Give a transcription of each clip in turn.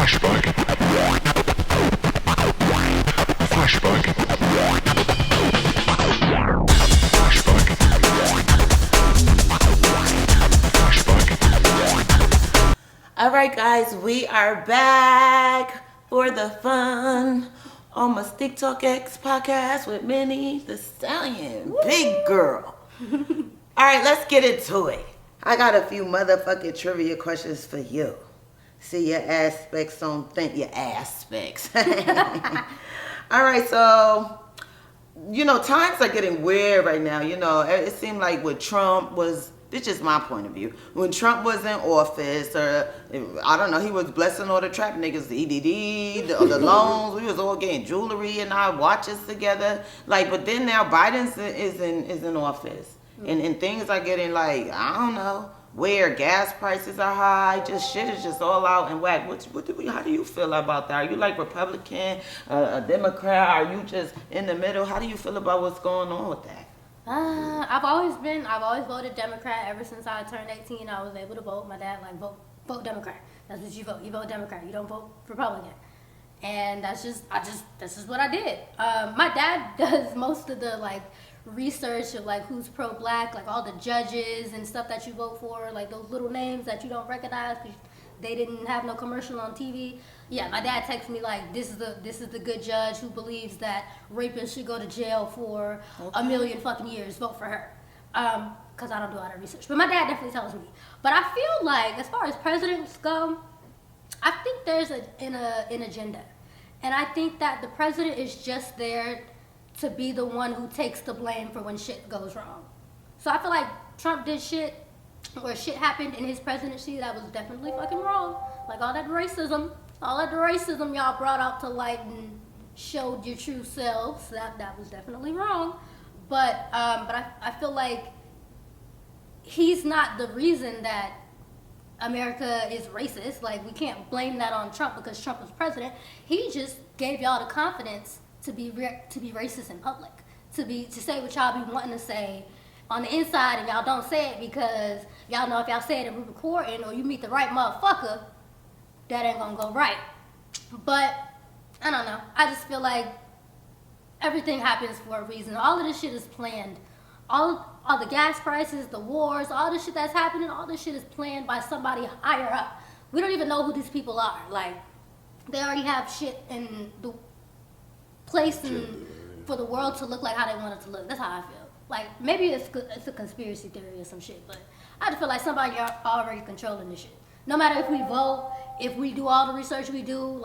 All right, guys, we are back for the fun on my Stick Talk X podcast with Minnie the Stallion. Woo! Big girl. All right, let's get into it. I got a few motherfucking trivia questions for you. See your aspects on your aspects. All right, so, times are getting weird right now. It seemed like with Trump was, this is my point of view. When Trump was in office, or I don't know, he was blessing all the trap niggas, the EDD, the loans. We was all getting jewelry and our watches together. But then now Biden is in office, and things are getting I don't know, where gas prices are high. Just shit is just all out and whack. How do you feel about that? Are you Republican, a Democrat? Are you just in the middle? How do you feel about what's going on with that? I've always voted Democrat ever since I turned 18. I was able to vote. My dad vote Democrat. That's what you vote. You vote Democrat. You don't vote Republican. And that's just what I did. My dad does most of the research of who's pro-black, all the judges and stuff that you vote for, those little names that you don't recognize because they didn't have no commercial on TV. Yeah, my dad texts me this is the good judge who believes that rapists should go to jail for a million fucking years. Vote for her. Because I don't do all that research. But my dad definitely tells me. But I feel as far as presidents go, I think there's an agenda. And I think that the president is just there to be the one who takes the blame for when shit goes wrong. So I feel like Trump did shit, or shit happened in his presidency that was definitely fucking wrong. All that racism y'all brought out to light and showed your true selves, that was definitely wrong. But I feel like he's not the reason that America is racist. We can't blame that on Trump because Trump was president. He just gave y'all the confidence to be racist in public, to say what y'all be wanting to say on the inside, and y'all don't say it because y'all know if y'all say it and we recording or you meet the right motherfucker, that ain't gonna go right. But I don't know. I just feel like everything happens for a reason. All of this shit is planned. All the gas prices, the wars, all this shit that's happening, all this shit is planned by somebody higher up. We don't even know who these people are. They already have shit in the place for the world to look like how they want it to look. That's how I feel. Maybe it's a conspiracy theory or some shit, but I just feel like somebody already controlling this shit. No matter if we vote, if we do all the research we do,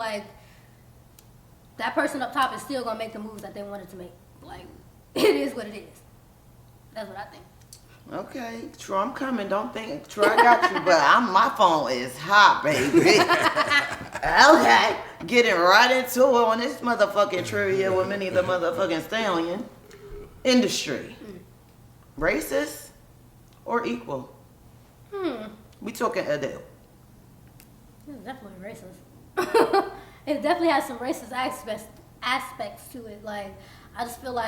that person up top is still gonna make the moves that they wanted to make. It is what it is. That's what I think. Okay, Troy, I'm coming. Don't think, Troy, I got you, but my phone is hot, baby. Okay, getting right into it on this motherfucking trivia with Minnie the motherfucking Stallion. Industry. Racist or equal? We talking Adele. It's definitely racist. It definitely has some racist aspects to it. I just feel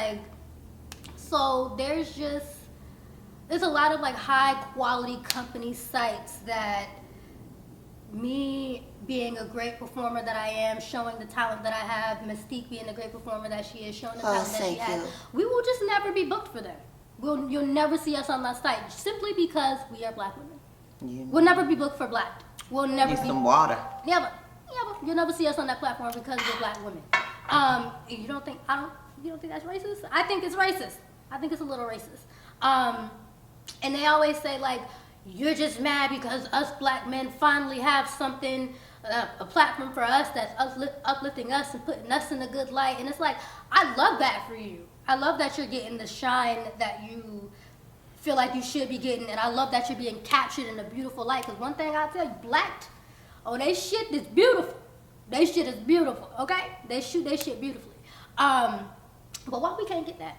so there's a lot of high quality company sites that me being a great performer that I am, showing the talent that I have, Mystique being the great performer that she is, showing the talent that she has, we will just never be booked for them. You'll never see us on that site simply because we are black women. We'll never be booked for black. We'll never need some water. Never. You'll never see us on that platform because we're black women. You don't think that's racist? I think it's racist. I think it's a little racist. And they always say you're just mad because us black men finally have something, a platform for us that's uplifting us and putting us in a good light. And it's I love that for you. I love that you're getting the shine that you feel like you should be getting. And I love that you're being captured in a beautiful light. Because one thing I'll tell you, black, they shit is beautiful. They shit is beautiful, okay? They shoot they shit beautifully. But why we can't get that?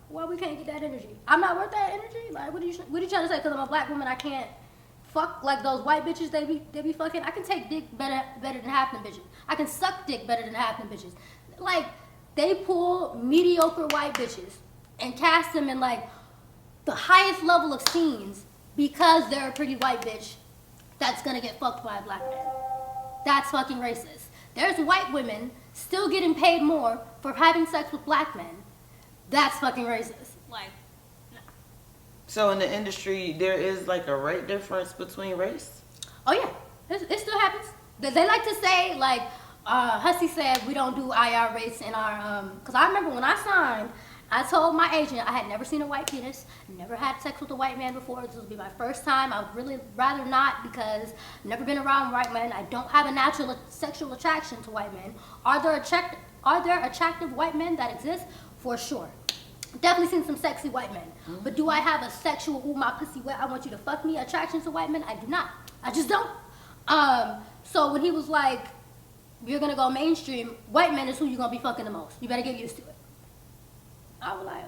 Why we can't get that energy? I'm not worth that energy. What are you trying to say? Because I'm a black woman, I can't fuck those white bitches they be fucking. I can take dick better than half them bitches. I can suck dick better than half them bitches. They pull mediocre white bitches and cast them in the highest level of scenes because they're a pretty white bitch that's gonna get fucked by a black man. That's fucking racist. There's white women still getting paid more for having sex with black men. That's fucking racist. Like, no. So in the industry, there is like a rate difference between race? Oh yeah, it still happens. They like to say, like, Hussey said we don't do IR rates in our, because I remember when I signed, I told my agent I had never seen a white penis, never had sex with a white man before. This would be my first time. I would really rather not because I've never been around white men. I don't have a natural sexual attraction to white men. Are there attractive white men that exist? For sure. Definitely seen some sexy white men. But do I have a sexual, ooh, my pussy wet, I want you to fuck me attraction to white men? I do not. I just don't. So when he was like, you're gonna go mainstream, white men is who you're gonna be fucking the most. You better get used to it. I was like,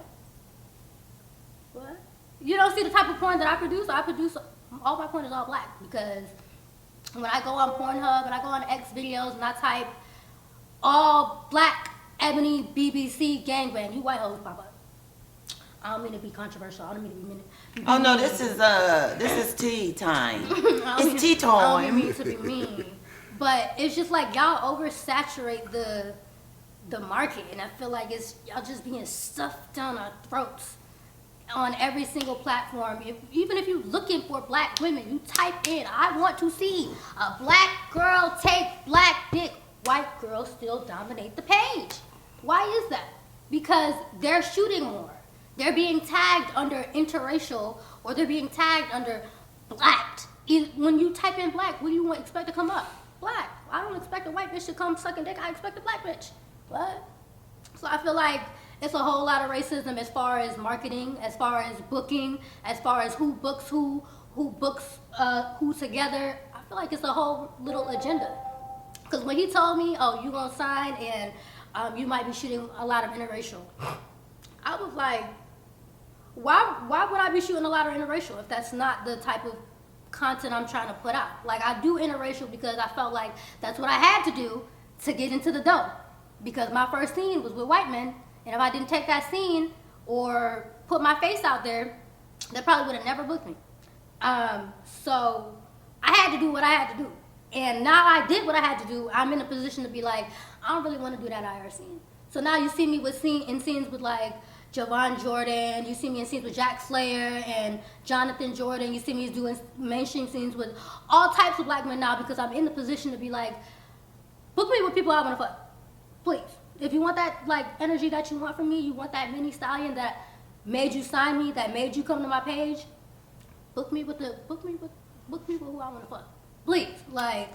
what? You don't see the type of porn that I produce? I produce, all my porn is all black because when I go on Pornhub and I go on X videos and I type all black ebony BBC gangbang, you white hoes pop up. I don't mean to be controversial. I don't mean to be mean. Oh no, this is tea time. It's tea time. I don't mean to be mean, but it's just like y'all oversaturate the market, and I feel like it's y'all just being stuffed down our throats on every single platform. Even if you're looking for black women, you type in, I want to see a black girl take black dick. White girls still dominate the page. Why is that? Because they're shooting more. They're being tagged under interracial, or they're being tagged under blacked. When you type in black, what do you expect to come up? Black. I don't expect a white bitch to come sucking dick. I expect a black bitch. What? So I feel like it's a whole lot of racism as far as marketing, as far as booking, as far as who books who books who together. I feel like it's a whole little agenda. Because when he told me, oh, you gonna sign and you might be shooting a lot of interracial, I was like, why would I be shooting a lot of interracial if that's not the type of content I'm trying to put out? Like, I do interracial because I felt like that's what I had to do to get into the dough. Because my first scene was with white men, and if I didn't take that scene or put my face out there, they probably would have never booked me. So I had to do what I had to do. And now I did what I had to do. I'm in a position to be like, I don't really want to do that IR scene. So now you see me in scenes with like Javon Jordan, you see me in scenes with Jack Slayer and Jonathan Jordan, you see me doing mainstream scenes with all types of black men now because I'm in the position to be like, book me with people I want to fuck. Please. If you want that like energy that you want from me, you want that mini stallion that made you sign me, that made you come to my page, book me with who I want to fuck. Please, like.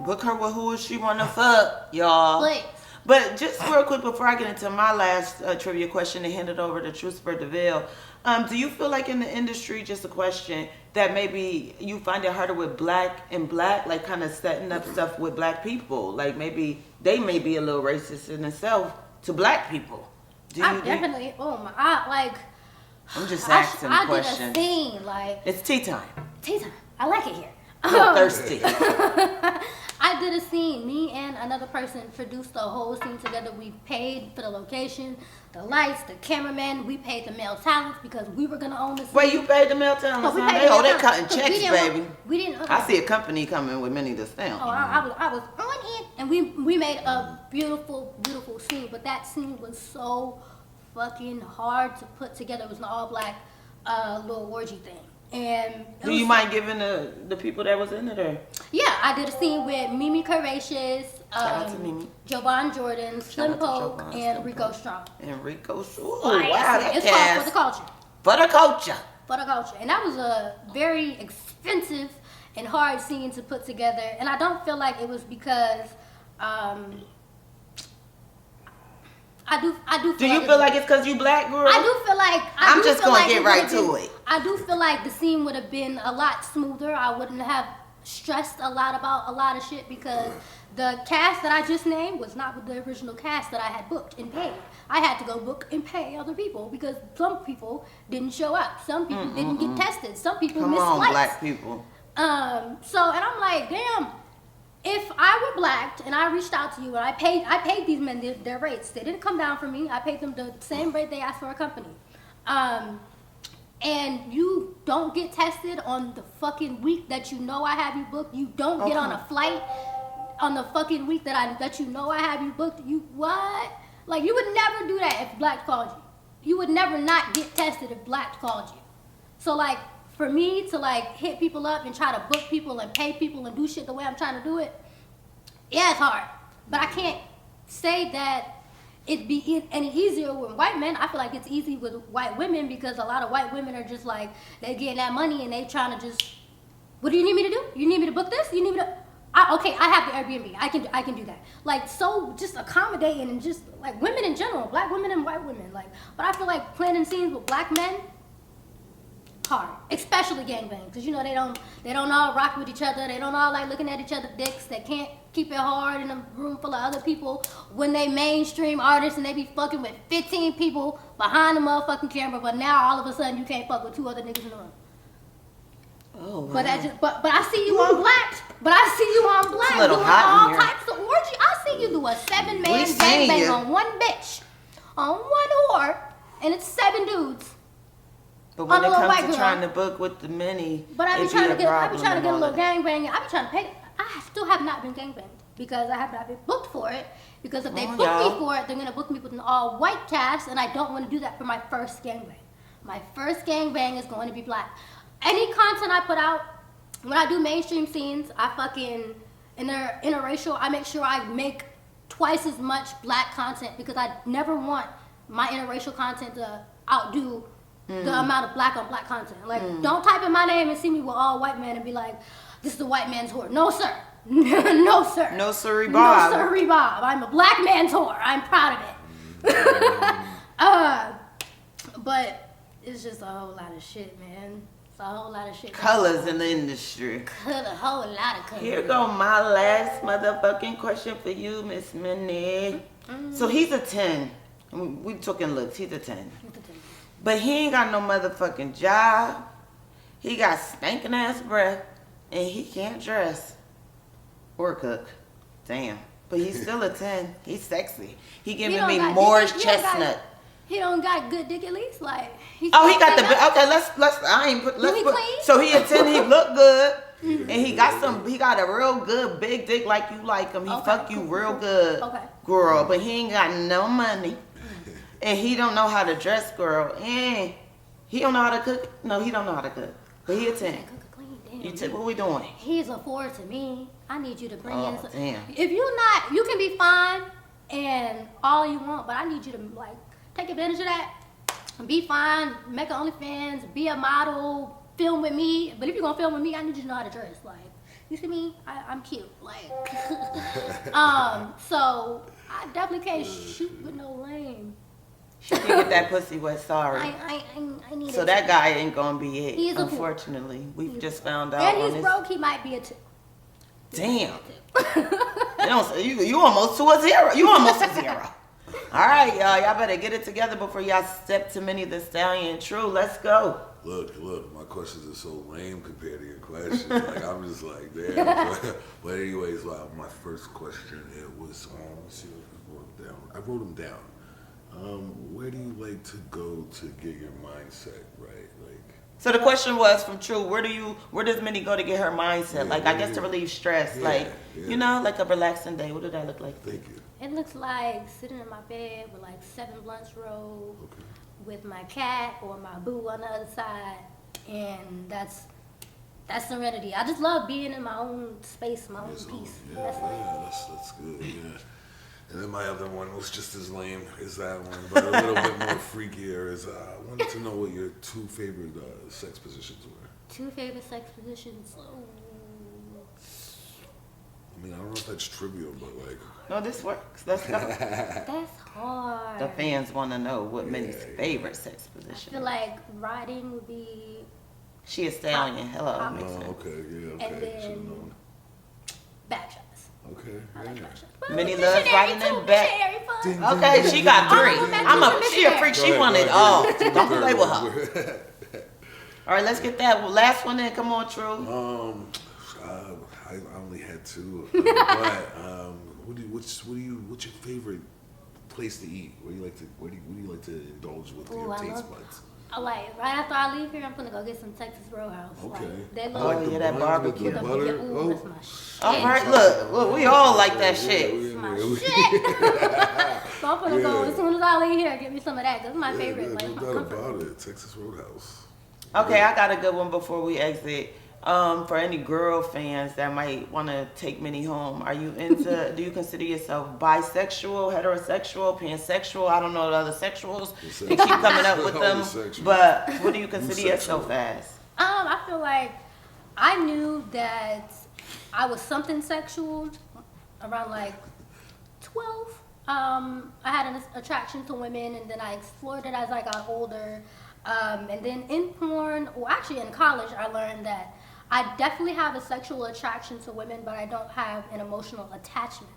Book her with who she want to fuck, y'all. Please. But just real quick before I get into my last trivia question and hand it over to Truther DeVille, do you feel like in the industry, just a question, that maybe you find it harder with black and black, like kind of setting up stuff with black people? Like maybe they may be a little racist in themselves to black people. Definitely, oh my, like. I'm just asking questions. I did a scene, like. It's tea time. Tea time. I like it here. You're thirsty. I did a scene. Me and another person produced the whole scene together. We paid for the location, the lights, the cameraman. We paid the male talents because we were gonna own the scene. Wait, you paid the male talents? They're cutting checks, baby. We didn't. I see a company coming with Minnie the Stamp. Oh, I was on it, and we made a beautiful, beautiful scene. But that scene was so fucking hard to put together. It was an all black little orgy thing. And do you mind giving the people that was in it? Or? Yeah, I did a scene with Mimi Curvaceous, Jovan Jordan, Slim Poke, and Rico Strong. And Rico Strong. Wow, that it's called For the Culture. For the Culture. For the Culture. And that was a very expensive and hard scene to put together. And I don't feel like it was because I do feel do you feel like it's because you black, girl? I do feel like I'm just gonna get right to it. I do feel like the scene would have been a lot smoother. I wouldn't have stressed a lot about a lot of shit because the cast that I just named was not with the original cast that I had booked and paid. I had to go book and pay other people because some people didn't show up. Some people didn't get tested. Some people missed flights. Black people. And I'm like, damn. If I were black and I reached out to you and I paid these men their rates, they didn't come down for me. I paid them the same rate they asked for a company. And you don't get tested on the fucking week that you know I have you booked. You don't get on a flight on the fucking week that you know I have you booked. You what? Like you would never do that if Black called you. You would never not get tested if Black called you. So like for me to like hit people up and try to book people and pay people and do shit the way I'm trying to do it, yeah, it's hard. But I can't say that it'd be any easier with white men. I feel like it's easy with white women because a lot of white women are just like they getting that money and they trying to just, what do you need me to do? You need me to book this? You need me to? Okay, I have the Airbnb. I can do that. Like so, just accommodating and just like women in general, Black women and white women. Like, but I feel like planning scenes with Black men hard, especially gangbangs, because you know they don't all rock with each other. They don't all like looking at each other's dicks. They can't keep it hard in a room full of other people when they mainstream artists and they be fucking with 15 people behind the motherfucking camera. But now all of a sudden you can't fuck with 2 other niggas in the room. Oh, wow. But I see you on Black. But I see you on Black It's a little doing hot all in here. types of orgy. I see you do a 7-man We seen gangbang you. on one bitch, on one whore, and it's 7 dudes. But when On a it little comes white to girl. trying to book with the many, But I be it trying to a get a problem and little all that. gangbang. I be trying to pay. I still have not been gangbanged because I have not been booked for it. Because if they Come on, book y'all. me for it, they're gonna book me with an all-white cast, and I don't want to do that for my first gangbang. My first gangbang is going to be Black. Any content I put out, when I do mainstream scenes, I fucking interracial. I make sure I make twice as much Black content because I never want my interracial content to outdo the amount of Black on Black content. Like, don't type in my name and see me with all white men and be like, this is a white man's whore. No, sir. No, sir. No sirree Bob. No, sirree Bob. I'm a Black man's whore. I'm proud of it. But it's just a whole lot of shit, man. It's a whole lot of shit. Colors in the industry. A whole lot of colors. Here go my last motherfucking question for you, Miss Minnie. So he's a 10. We talking looks. He's a 10. But he ain't got no motherfucking job. He got stinking ass breath. And he can't dress. Or cook. Damn. But he's still a 10. He's sexy. He giving don't me got Moore's dick- he don't got- chestnut. He don't got good dick at least, like. Oh, he got the okay. Let's. I ain't put. Let's he put. clean? So he a 10. He look good, and he got some. He got a real good big dick like you like him. He Okay, fuck you cool, real cool. good, Okay. girl. But he ain't got no money, and he don't know how to dress, girl. And he don't know how to cook. No, he don't know how to cook. But he a 10. Cook a clean, damn. You what we doing? He's a 4 to me. I need you to bring in Oh, some. damn. If you're not, you can be fine and all you want, but I need you to like take advantage of that. Be fine, make an OnlyFans, be a model, film with me. But if you're gonna film with me, I need you to know how to dress. Like, you see me? I'm cute. Like, so I definitely can't shoot with no lame. She can get that pussy wet. Sorry. I need So it. that guy ain't gonna be it. He's a fool. Unfortunately, we've just found out. And on he's this. broke. He might be a 2. Damn. You don't say you almost to a 0. You almost a 0. All right, y'all. Y'all better get it together before y'all step to Minnie the Stallion. True, let's go. Look, my questions are so lame compared to your questions. Like, I'm just like, damn. But anyways, my first question, it was, let's see if I wrote them down. I wrote them down. Where do you like to go to get your mindset right? Like, So the question was from True, where does Minnie go to get her mindset? Like, I guess to relieve stress. Like, you know, like a relaxing day. What did that look like? thank you. It looks like sitting in my bed with like 7 blunts rolled, Okay. with my cat or my boo on the other side, and that's serenity. I just love being in my own space, my own peace. Yeah, That's like, that's good, yeah. And then my other one was just as lame as that one, but a little bit more freakier. Is I wanted to know what your 2 favorite sex positions were. 2 favorite sex positions. I mean, I don't know if that's trivial, but like. No, this works. Let's go. That's hard. The fans want to know what Minnie's Yeah. favorite sex I position feel is. like riding would be, She a stallion. Hello. Oh, Makes sense. Okay, yeah, and okay. Should've then known. back shots. Okay, I like yeah. back shots. But Minnie I'm loves missionary riding too, them back. missionary fun. Okay, she got 3. She a freak. She Go ahead, want it go all. ahead. Don't play with her. All right, let's get that last one in. Come on, True. I only had 2, but what's your favorite place to eat? Where do you like to indulge with Ooh, your I taste love- buds? Like right after I leave here, I'm gonna go get some Texas Roadhouse. Okay. Like, that Oh, little, yeah, that buns with barbecue. the butter. ooh, Oh, that's my shit. All right, look, we all like that yeah, shit. we in My there. shit. So I'm gonna go Yeah. as soon as I leave here. Get me some of that. That's my Yeah, favorite. yeah, Like no my doubt comfort about food. it. Texas Roadhouse. Okay, I got a good one before we exit. For any girl fans that might want to take Minnie home, are you into? Do you consider yourself bisexual, heterosexual, pansexual? I don't know the other sexuals. You keep coming up with All them, the sexuals. but what do you consider You yourself sexual. as? I feel like I knew that I was something sexual around like 12. I had an attraction to women, and then I explored it as I got older. And then in porn, or actually in college, I learned that I definitely have a sexual attraction to women, but I don't have an emotional attachment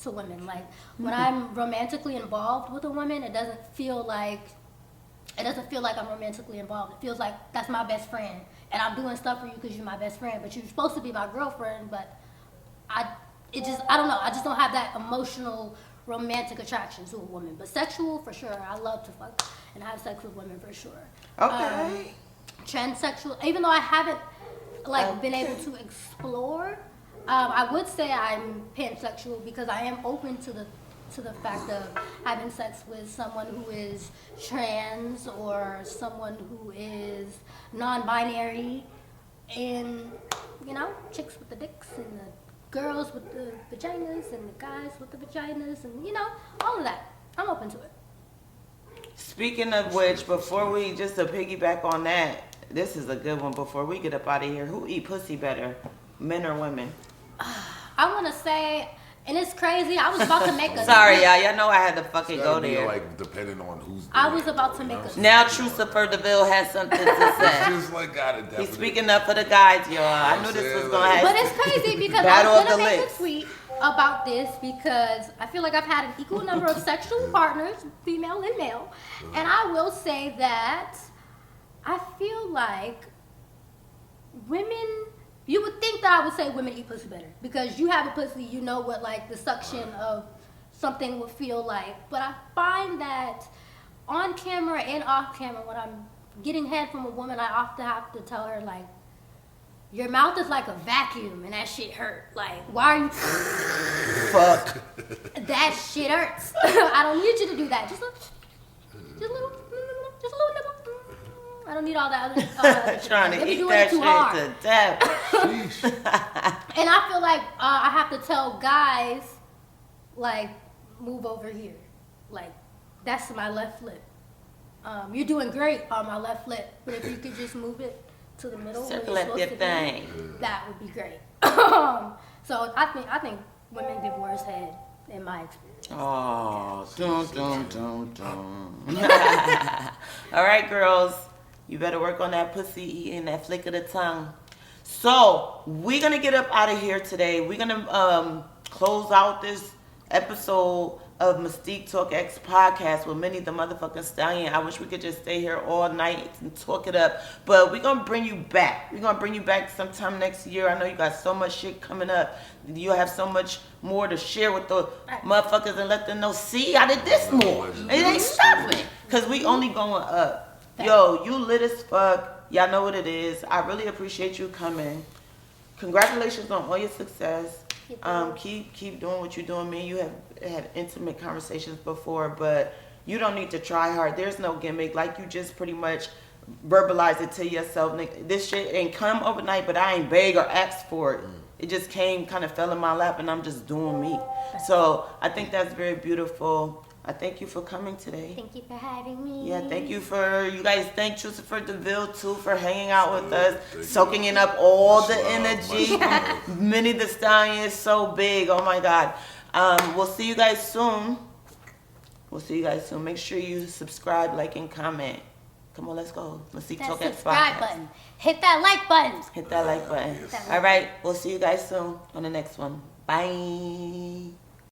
to women. Like when I'm romantically involved with a woman, it doesn't feel like I'm romantically involved. It feels like that's my best friend, and I'm doing stuff for you because you're my best friend. But you're supposed to be my girlfriend. But I don't know. I just don't have that emotional, romantic attraction to a woman. But sexual, for sure. I love to fuck and have sex with women, for sure. Okay. Transsexual, even though I haven't been able to explore, I would say I'm pansexual because I am open to the fact of having sex with someone who is trans or someone who is non-binary, and chicks with the dicks and the girls with the vaginas and the guys with the vaginas and all of that. I'm open to it. Speaking of which, before we just to piggyback on that, this is a good one. Before we get up out of here, who eat pussy better, men or women? I want to say, and it's crazy. I was about to make a. Sorry, y'all know I had to fucking It's go gotta be, there. like, depending on who's I doing was it, about to you make know? a- Now, Trucifer DeVille has something to say. Just like got it. He's speaking up for the guys, y'all. I knew this was gonna happen. But it's crazy because Battle I'm of gonna the make lips. a tweet about this because I feel like I've had an equal number of sexual partners, female and male, and I will say that I feel like women. You would think that I would say women eat pussy better because you have a pussy, you know what like the suction of something would feel like. But I find that on camera and off camera, when I'm getting head from a woman, I often have to tell her like, your mouth is like a vacuum and that shit hurt. Like, why are you? Fuck. That shit hurts. I don't need you to do that. Just a little nibble. I don't need all that other shit. Trying to They be eat doing that it too shit hard. to death. Sheesh. And I feel like I have to tell guys, like, move over here. Like, that's my left lip. You're doing great on my left lip, but if you could just move it to the middle, where Circle you're up supposed your to be, thing. that would be great. So I think women give worse head in my experience. Oh, dum. All right, girls. You better work on that pussy eating, that flick of the tongue. So, we're going to get up out of here today. We're going to close out this episode of Mystique Talk X podcast with Minnie the motherfucking Stallion. I wish we could just stay here all night and talk it up. But we're going to bring you back. We're going to bring you back sometime next year. I know you got so much shit coming up. You have so much more to share with the motherfuckers and let them know, see, I did this more. It ain't stopping. Because we only going up. Yo, you lit as fuck. Y'all know what it is. I really appreciate you coming. Congratulations on all your success. Keep doing what you're doing. Me and you have had intimate conversations before, but you don't need to try hard. There's no gimmick. Like you just pretty much verbalize it to yourself. This shit ain't come overnight, but I ain't beg or ask for it. It just came, kind of fell in my lap, and I'm just doing me. So I think that's very beautiful. I thank you for coming today. Thank you for having me. Yeah, thank you for, you guys, thank Trucifer DeVille too for hanging out with us, Thank soaking you. in up all the Much love, energy. much love. Minnie the Stallion is so big. Oh my God. We'll see you guys soon. Make sure you subscribe, like, and comment. Come on, let's go. Let's see. That Talk X subscribe Podcast. button. Hit that like button. Hit that like button. Yes. All right. We'll see you guys soon on the next one. Bye.